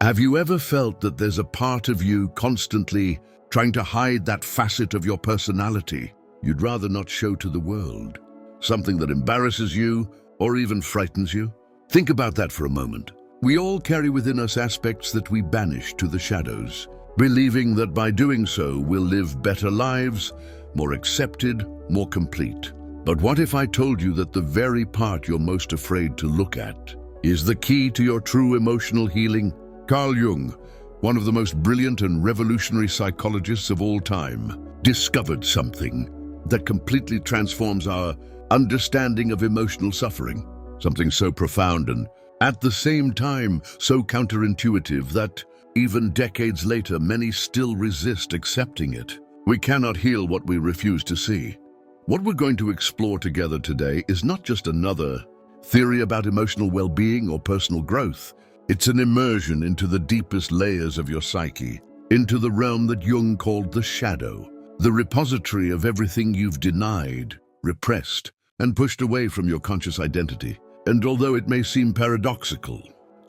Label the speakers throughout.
Speaker 1: Have you ever felt that there's a part of you constantly trying to hide that facet of your personality you'd rather not show to the world? Something that embarrasses you or even frightens you? Think about that for a moment. We all carry within us aspects that we banish to the shadows, believing that by doing so we'll live better lives, more accepted, more complete. But what if I told you that the very part you're most afraid to look at is the key to your true emotional healing? Carl Jung, one of the most brilliant and revolutionary psychologists of all time, discovered something that completely transforms our understanding of emotional suffering. Something so profound and, at the same time, so counterintuitive that, even decades later, many still resist accepting it. We cannot heal what we refuse to see. What we're going to explore together today is not just another theory about emotional well-being or personal growth. It's an immersion into the deepest layers of your psyche, into the realm that Jung called the shadow, the repository of everything you've denied, repressed, and pushed away from your conscious identity. And although it may seem paradoxical,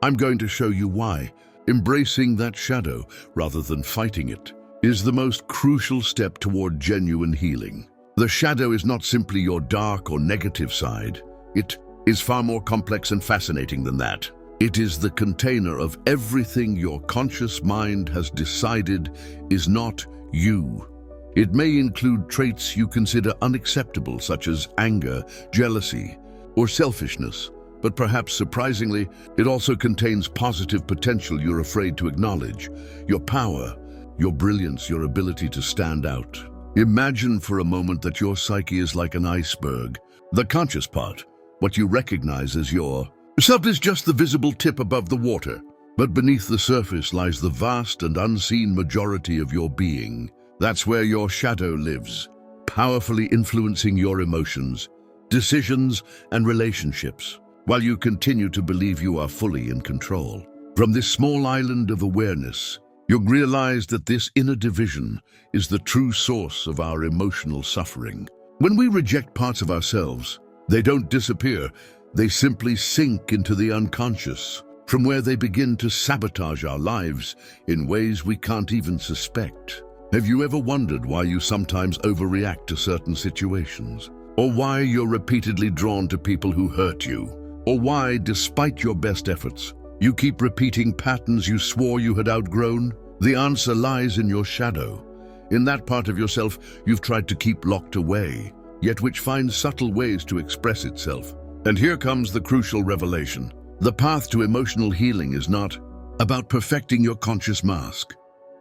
Speaker 1: I'm going to show you why embracing that shadow, rather than fighting it, is the most crucial step toward genuine healing. The shadow is not simply your dark or negative side. It is far more complex and fascinating than that. It is the container of everything your conscious mind has decided is not you. It may include traits you consider unacceptable, such as anger, jealousy, or selfishness, but perhaps surprisingly, it also contains positive potential you're afraid to acknowledge. Your power, your brilliance, your ability to stand out. Imagine for a moment that your psyche is like an iceberg. The conscious part, what you recognize as your self, is just the visible tip above the water. But beneath the surface lies the vast and unseen majority of your being. That's where your shadow lives, powerfully influencing your emotions, decisions, and relationships, while you continue to believe you are fully in control. From this small island of awareness, Jung realized that this inner division is the true source of our emotional suffering. When we reject parts of ourselves, they don't disappear, they simply sink into the unconscious, from where they begin to sabotage our lives in ways we can't even suspect. Have you ever wondered why you sometimes overreact to certain situations? Or why you're repeatedly drawn to people who hurt you? Or why, despite your best efforts, you keep repeating patterns you swore you had outgrown? The answer lies in your shadow, in that part of yourself you've tried to keep locked away, yet which finds subtle ways to express itself. And here comes the crucial revelation. The path to emotional healing is not about perfecting your conscious mask,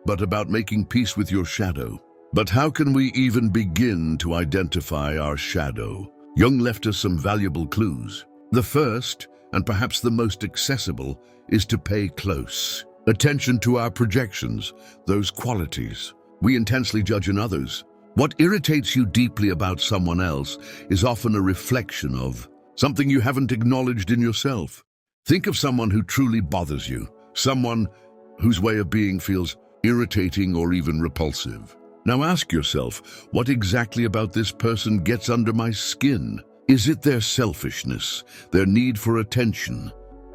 Speaker 1: but about making peace with your shadow. But how can we even begin to identify our shadow? Jung left us some valuable clues. The first, and perhaps the most accessible, is to pay close attention to our projections, those qualities we intensely judge in others. What irritates you deeply about someone else is often a reflection of something you haven't acknowledged in yourself. Think of someone who truly bothers you, someone whose way of being feels irritating or even repulsive. Now ask yourself, what exactly about this person gets under my skin? Is it their selfishness, their need for attention,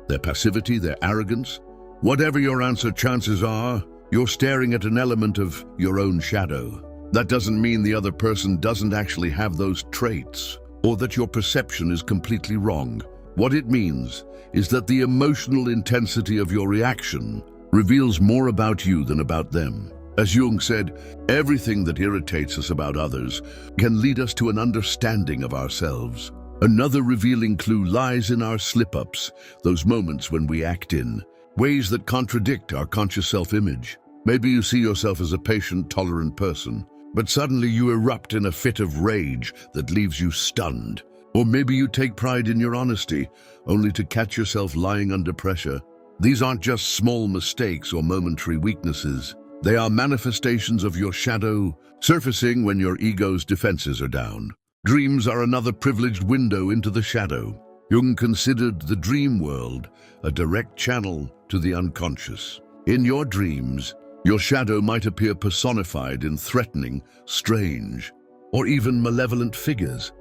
Speaker 1: their passivity, their arrogance? Whatever your answer, chances are, you're staring at an element of your own shadow. That doesn't mean the other person doesn't actually have those traits, or that your perception is completely wrong. What it means is that the emotional intensity of your reaction reveals more about you than about them. As Jung said, everything that irritates us about others can lead us to an understanding of ourselves. Another revealing clue lies in our slip-ups, those moments when we act in ways that contradict our conscious self-image. Maybe you see yourself as a patient, tolerant person, but suddenly you erupt in a fit of rage that leaves you stunned. Or maybe you take pride in your honesty, only to catch yourself lying under pressure. These aren't just small mistakes or momentary weaknesses. They are manifestations of your shadow, surfacing when your ego's defenses are down. Dreams are another privileged window into the shadow. Jung considered the dream world a direct channel to the unconscious. In your dreams, your shadow might appear personified in threatening, strange, or even malevolent figures,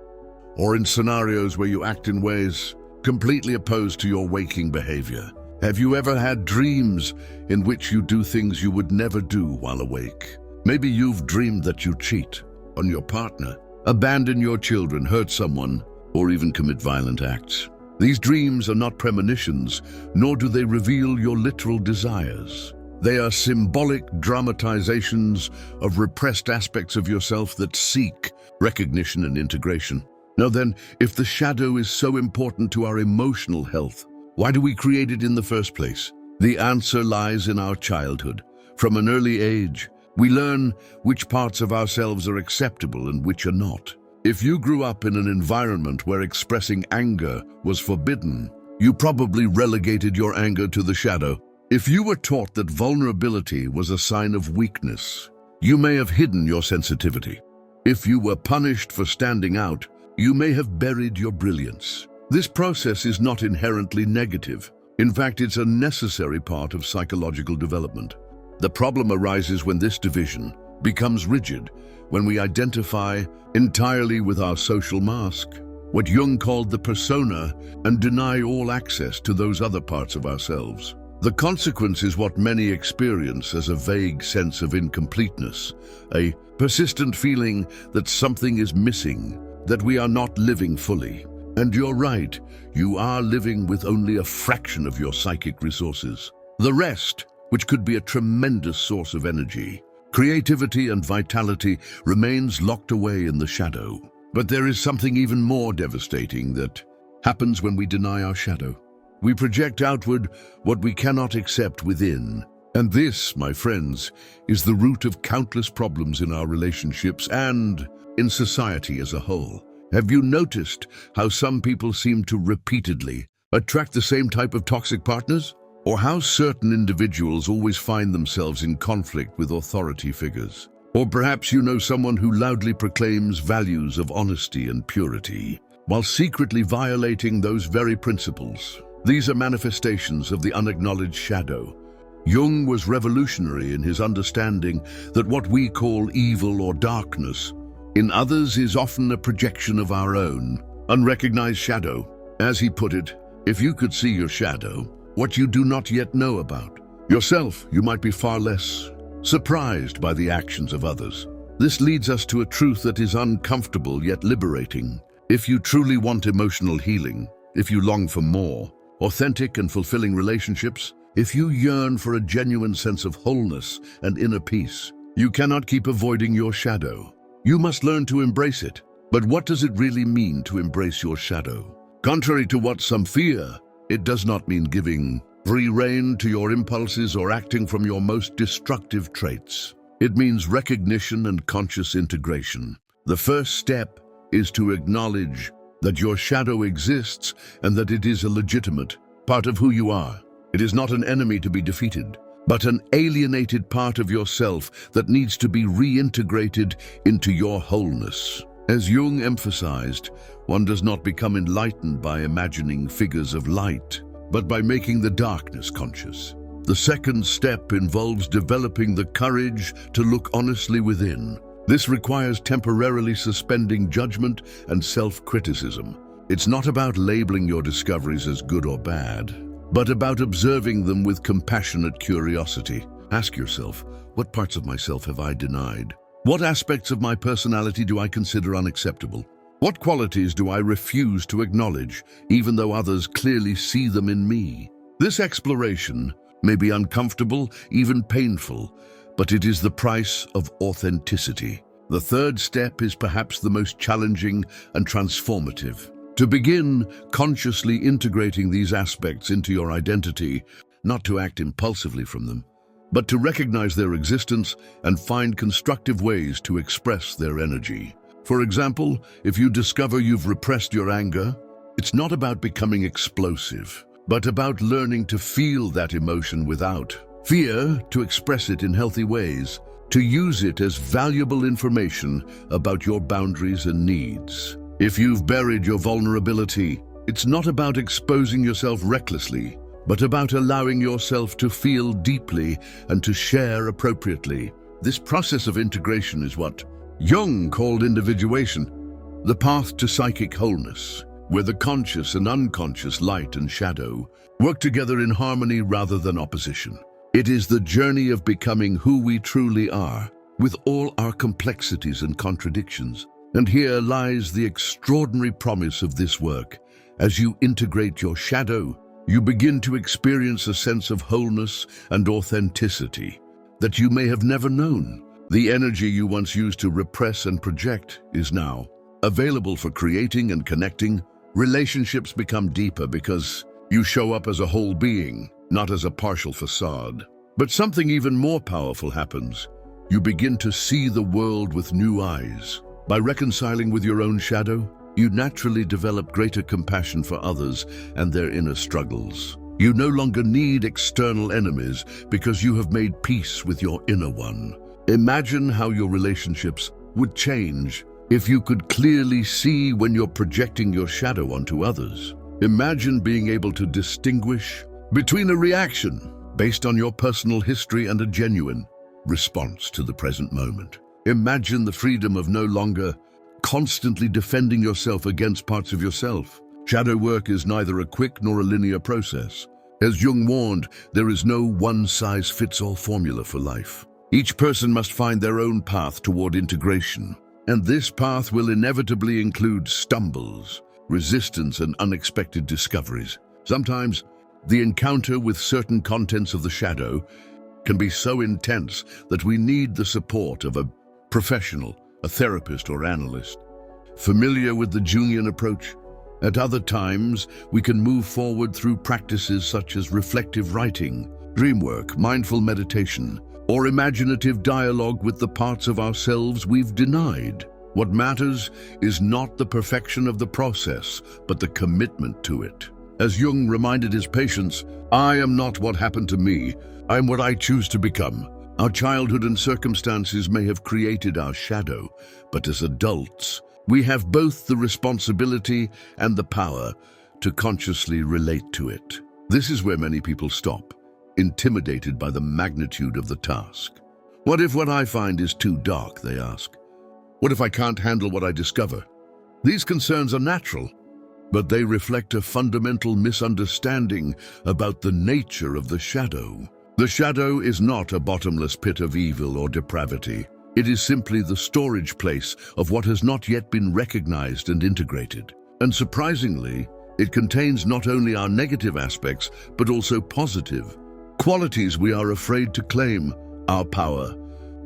Speaker 1: or in scenarios where you act in ways completely opposed to your waking behavior. Have you ever had dreams in which you do things you would never do while awake? Maybe you've dreamed that you cheat on your partner, abandon your children, hurt someone, or even commit violent acts. These dreams are not premonitions, nor do they reveal your literal desires. They are symbolic dramatizations of repressed aspects of yourself that seek recognition and integration. Now then, if the shadow is so important to our emotional health, why do we create it in the first place? The answer lies in our childhood. From an early age, we learn which parts of ourselves are acceptable and which are not. If you grew up in an environment where expressing anger was forbidden, you probably relegated your anger to the shadow. If you were taught that vulnerability was a sign of weakness, you may have hidden your sensitivity. If you were punished for standing out, you may have buried your brilliance. This process is not inherently negative. In fact, it's a necessary part of psychological development. The problem arises when this division becomes rigid, when we identify entirely with our social mask, what Jung called the persona, and deny all access to those other parts of ourselves. The consequence is what many experience as a vague sense of incompleteness, a persistent feeling that something is missing, that we are not living fully. And you're right, you are living with only a fraction of your psychic resources. The rest, which could be a tremendous source of energy, creativity and vitality, remains locked away in the shadow. But there is something even more devastating that happens when we deny our shadow. We project outward what we cannot accept within. And this, my friends, is the root of countless problems in our relationships and in society as a whole. Have you noticed how some people seem to repeatedly attract the same type of toxic partners? Or how certain individuals always find themselves in conflict with authority figures? Or perhaps you know someone who loudly proclaims values of honesty and purity, while secretly violating those very principles. These are manifestations of the unacknowledged shadow. Jung was revolutionary in his understanding that what we call evil or darkness in others is often a projection of our own unrecognized shadow. As he put it, if you could see your shadow, what you do not yet know about yourself, you might be far less surprised by the actions of others. This leads us to a truth that is uncomfortable yet liberating. If you truly want emotional healing, if you long for more authentic and fulfilling relationships, if you yearn for a genuine sense of wholeness and inner peace, you cannot keep avoiding your shadow. You must learn to embrace it. But what does it really mean to embrace your shadow? Contrary to what some fear, it does not mean giving free rein to your impulses or acting from your most destructive traits. It means recognition and conscious integration. The first step is to acknowledge that your shadow exists and that it is a legitimate part of who you are. It is not an enemy to be defeated, but an alienated part of yourself that needs to be reintegrated into your wholeness. As Jung emphasized, one does not become enlightened by imagining figures of light, but by making the darkness conscious. The second step involves developing the courage to look honestly within. This requires temporarily suspending judgment and self-criticism. It's not about labeling your discoveries as good or bad, but about observing them with compassionate curiosity. Ask yourself, what parts of myself have I denied? What aspects of my personality do I consider unacceptable? What qualities do I refuse to acknowledge, even though others clearly see them in me? This exploration may be uncomfortable, even painful, but it is the price of authenticity. The third step is perhaps the most challenging and transformative. To begin consciously integrating these aspects into your identity, not to act impulsively from them, but to recognize their existence and find constructive ways to express their energy. For example, if you discover you've repressed your anger, it's not about becoming explosive, but about learning to feel that emotion without fear, to express it in healthy ways, to use it as valuable information about your boundaries and needs. If you've buried your vulnerability, it's not about exposing yourself recklessly, but about allowing yourself to feel deeply and to share appropriately. This process of integration is what Jung called individuation, the path to psychic wholeness. where the conscious and unconscious light and shadow work together in harmony rather than opposition. It is the journey of becoming who we truly are, with all our complexities and contradictions. And here lies the extraordinary promise of this work. As you integrate your shadow, you begin to experience a sense of wholeness and authenticity that you may have never known. The energy you once used to repress and project is now available for creating and connecting. Relationships become deeper because you show up as a whole being, not as a partial facade. But something even more powerful happens. You begin to see the world with new eyes. By reconciling with your own shadow, you naturally develop greater compassion for others and their inner struggles. You no longer need external enemies because you have made peace with your inner one. Imagine how your relationships would change if you could clearly see when you're projecting your shadow onto others. Imagine being able to distinguish between a reaction based on your personal history and a genuine response to the present moment. Imagine the freedom of no longer constantly defending yourself against parts of yourself. Shadow work is neither a quick nor a linear process. As Jung warned, there is no one-size-fits-all formula for life. Each person must find their own path toward integration, and this path will inevitably include stumbles, resistance, and unexpected discoveries. Sometimes, the encounter with certain contents of the shadow can be so intense that we need the support of a professional, a therapist or analyst. Familiar with the Jungian approach? At other times, we can move forward through practices such as reflective writing, dream work, mindful meditation, or imaginative dialogue with the parts of ourselves we've denied. What matters is not the perfection of the process, but the commitment to it. As Jung reminded his patients, "I am not what happened to me, I am what I choose to become." Our childhood and circumstances may have created our shadow, but as adults, we have both the responsibility and the power to consciously relate to it. This is where many people stop, intimidated by the magnitude of the task. What if what I find is too dark, they ask. What if I can't handle what I discover? These concerns are natural, but they reflect a fundamental misunderstanding about the nature of the shadow. The shadow is not a bottomless pit of evil or depravity. It is simply the storage place of what has not yet been recognized and integrated. And surprisingly, it contains not only our negative aspects, but also positive qualities we are afraid to claim: our power,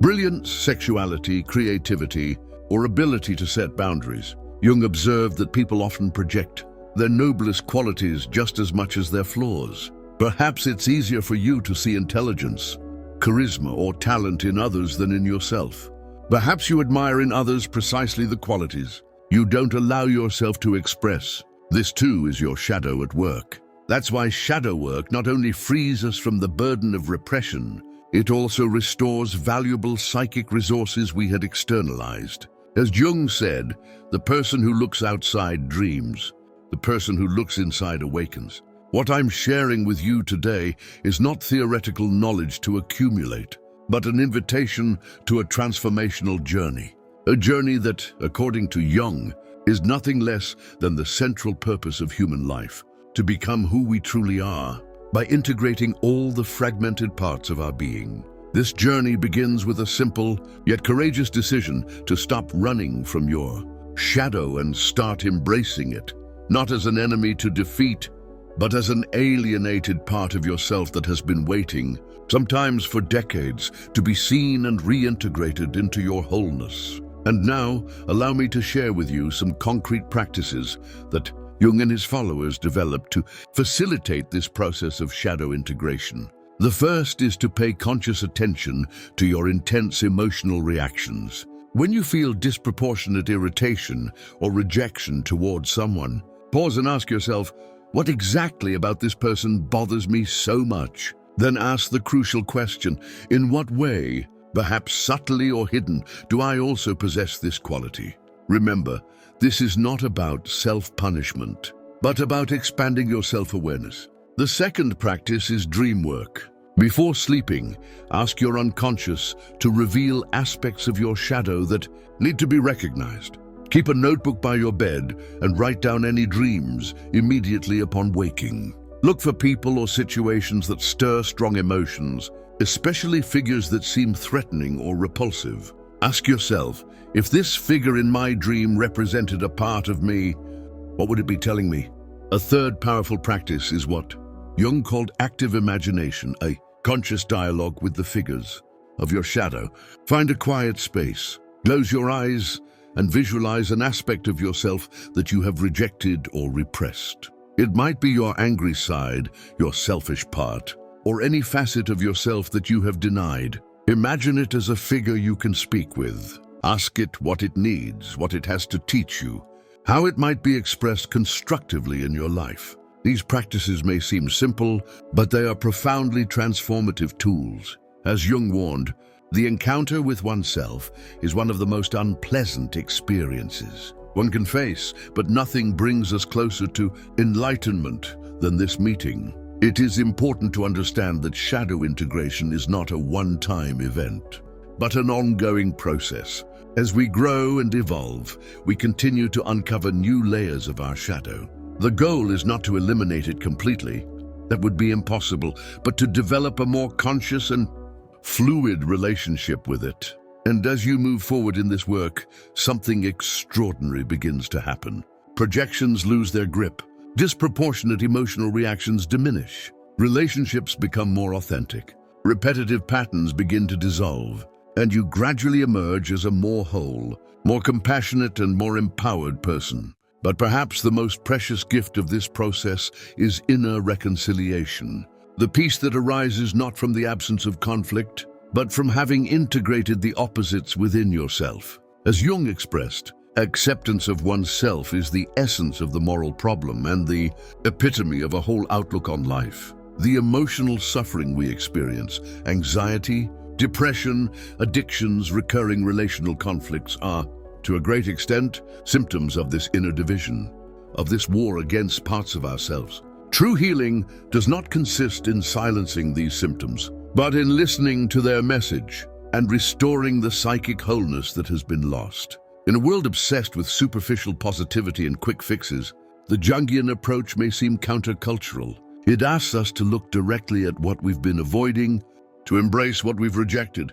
Speaker 1: brilliance, sexuality, creativity, or ability to set boundaries. Jung observed that people often project their noblest qualities just as much as their flaws. Perhaps it's easier for you to see intelligence, charisma, or talent in others than in yourself. Perhaps you admire in others precisely the qualities you don't allow yourself to express. This too is your shadow at work. That's why shadow work not only frees us from the burden of repression, it also restores valuable psychic resources we had externalized. As Jung said, the person who looks outside dreams, the person who looks inside awakens. What I'm sharing with you today is not theoretical knowledge to accumulate, but an invitation to a transformational journey. A journey that, according to Jung, is nothing less than the central purpose of human life: to become who we truly are by integrating all the fragmented parts of our being. This journey begins with a simple yet courageous decision to stop running from your shadow and start embracing it, not as an enemy to defeat, but as an alienated part of yourself that has been waiting, sometimes for decades, to be seen and reintegrated into your wholeness. And now, allow me to share with you some concrete practices that Jung and his followers developed to facilitate this process of shadow integration. The first is to pay conscious attention to your intense emotional reactions. When you feel disproportionate irritation or rejection towards someone, pause and ask yourself, what exactly about this person bothers me so much? Then ask the crucial question, in what way, perhaps subtly or hidden, do I also possess this quality? Remember, this is not about self-punishment, but about expanding your self-awareness. The second practice is dream work. Before sleeping, ask your unconscious to reveal aspects of your shadow that need to be recognized. Keep a notebook by your bed and write down any dreams immediately upon waking. Look for people or situations that stir strong emotions, especially figures that seem threatening or repulsive. Ask yourself, if this figure in my dream represented a part of me, what would it be telling me? A third powerful practice is what Jung called active imagination, a conscious dialogue with the figures of your shadow. Find a quiet space, close your eyes, and visualize an aspect of yourself that you have rejected or repressed. It might be your angry side, your selfish part, or any facet of yourself that you have denied. Imagine it as a figure you can speak with. Ask it what it needs, what it has to teach you, how it might be expressed constructively in your life. These practices may seem simple, but they are profoundly transformative tools. As Jung warned, the encounter with oneself is one of the most unpleasant experiences one can face, but nothing brings us closer to enlightenment than this meeting. It is important to understand that shadow integration is not a one-time event, but an ongoing process. As we grow and evolve, we continue to uncover new layers of our shadow. The goal is not to eliminate it completely. That would be impossible, but to develop a more conscious and fluid relationship with it. And as you move forward in this work, something extraordinary begins to happen. Projections lose their grip. Disproportionate emotional reactions diminish. Relationships become more authentic. Repetitive patterns begin to dissolve, and you gradually emerge as a more whole, more compassionate and more empowered person. But perhaps the most precious gift of this process is inner reconciliation. The peace that arises not from the absence of conflict, but from having integrated the opposites within yourself. As Jung expressed, acceptance of oneself is the essence of the moral problem and the epitome of a whole outlook on life. The emotional suffering we experience, anxiety, depression, addictions, recurring relational conflicts are, to a great extent, symptoms of this inner division, of this war against parts of ourselves. True healing does not consist in silencing these symptoms, but in listening to their message and restoring the psychic wholeness that has been lost. In a world obsessed with superficial positivity and quick fixes, the Jungian approach may seem countercultural. It asks us to look directly at what we've been avoiding, to embrace what we've rejected,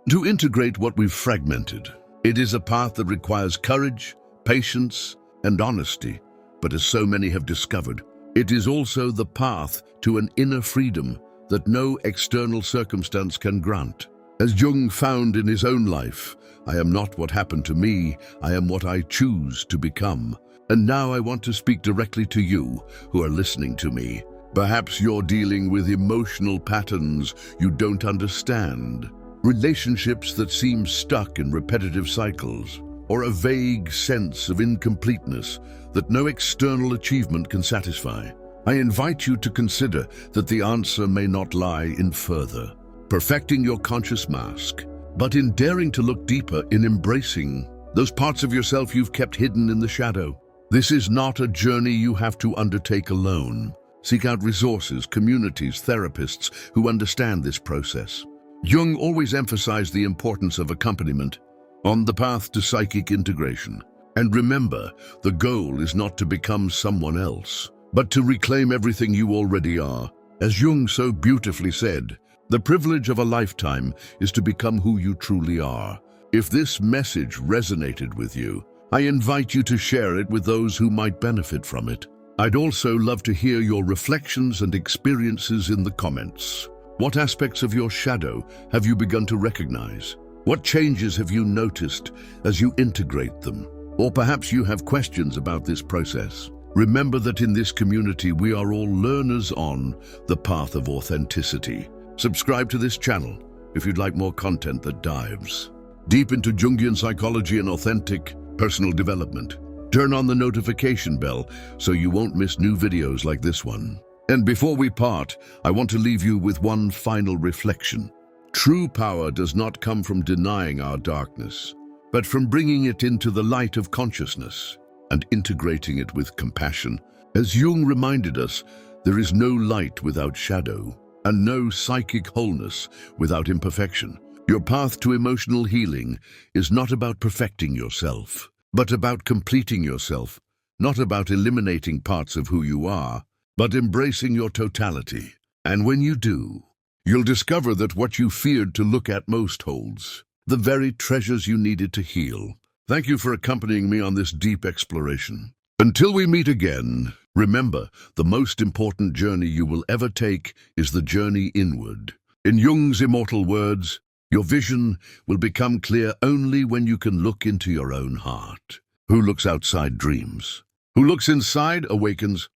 Speaker 1: to integrate what we've fragmented. It is a path that requires courage, patience, and honesty, but as so many have discovered, it is also the path to an inner freedom that no external circumstance can grant. As Jung found in his own life, I am not what happened to me, I am what I choose to become. And now I want to speak directly to you who are listening to me. Perhaps you're dealing with emotional patterns you don't understand, relationships that seem stuck in repetitive cycles, or a vague sense of incompleteness that no external achievement can satisfy. I invite you to consider that the answer may not lie in further perfecting your conscious mask, but in daring to look deeper, in embracing those parts of yourself you've kept hidden in the shadow. This is not a journey you have to undertake alone. Seek out resources, communities, therapists who understand this process. Jung always emphasized the importance of accompaniment on the path to psychic integration. And remember, the goal is not to become someone else, but to reclaim everything you already are. As Jung so beautifully said, the privilege of a lifetime is to become who you truly are. If this message resonated with you, I invite you to share it with those who might benefit from it. I'd also love to hear your reflections and experiences in the comments. What aspects of your shadow have you begun to recognize? What changes have you noticed as you integrate them? Or perhaps you have questions about this process. Remember that in this community we are all learners on the path of authenticity. Subscribe to this channel if you'd like more content that dives deep into Jungian psychology and authentic personal development. Turn on the notification bell so you won't miss new videos like this one. And before we part, I want to leave you with one final reflection. True power does not come from denying our darkness, but from bringing it into the light of consciousness and integrating it with compassion. As Jung reminded us, there is no light without shadow, and no psychic wholeness without imperfection. Your path to emotional healing is not about perfecting yourself, but about completing yourself, not about eliminating parts of who you are, but embracing your totality. And when you do, you'll discover that what you feared to look at most holds the very treasures you needed to heal. Thank you for accompanying me on this deep exploration. Until we meet again, remember, the most important journey you will ever take is the journey inward. In Jung's immortal words, your vision will become clear only when you can look into your own heart. Who looks outside dreams. Who looks inside awakens.